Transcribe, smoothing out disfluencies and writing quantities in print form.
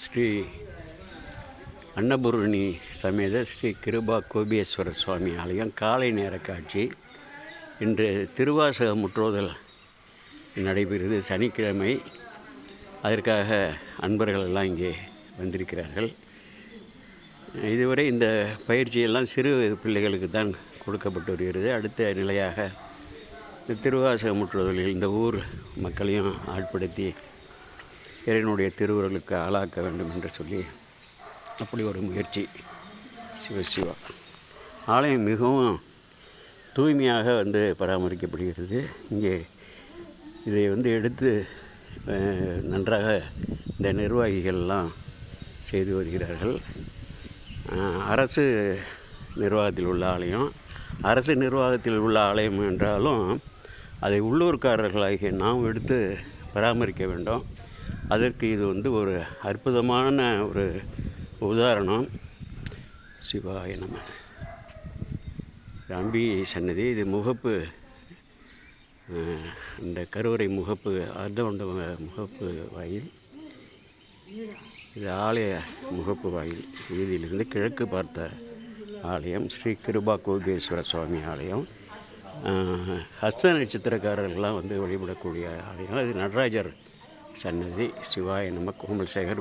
ஸ்ரீ அன்னபூரணி சமேத ஸ்ரீ கிருபா கோபீஸ்வர சுவாமி ஆலயம் காலை நேர காட்சி. இன்று திருவாசக முற்றோதல் நடைபெறுகிறது, சனிக்கிழமை. அதற்காக அன்பர்கள் எல்லாம் இங்கே வந்திருக்கிறார்கள். இதுவரை இந்த பயிற்சியெல்லாம் சிறு பிள்ளைகளுக்கு தான் கொடுக்கப்பட்டு வருகிறது. அடுத்த நிலையாக இந்த திருவாசக முற்றுவதில் இந்த ஊர் மக்களையும் ஆட்படுத்தி இறைவனுடைய திருவுருளுக்கு ஆளாக்க வேண்டும் என்று சொல்லி அப்படி ஒரு முயற்சி. சிவசிவா ஆலயம் மிகவும் தூய்மையாக பராமரிக்கப்படுகிறது. இங்கே இதை எடுத்து நன்றாக இந்த நிர்வாகிகள்லாம் செய்து வருகிறார்கள். அரசு நிர்வாகத்தில் உள்ள ஆலயம், அரசு நிர்வாகத்தில் உள்ள ஆலயம் என்றாலும் அதை உள்ளூர்காரர்களாகிய நாம் எடுத்து பராமரிக்க வேண்டும். அதற்கு இது ஒரு அற்புதமான ஒரு உதாரணம். சிவாய நம. அம்பிகை சன்னதி. இது முகப்பு, இந்த கருவறை முகப்பு, அர்த்தமண்ட முகப்பு வாயில். இது ஆலய முகப்பு வாயில். வீதியிலிருந்து கிழக்கு பார்த்த ஆலயம் ஸ்ரீ கிருபா கோபீஸ்வர சுவாமி ஆலயம். ஹஸ்த நட்சத்திரக்காரர்கள்லாம் வழிபடக்கூடிய ஆலயம். இது நடராஜர் சன்னதி. சிவாய நம. கோமல் சேகர்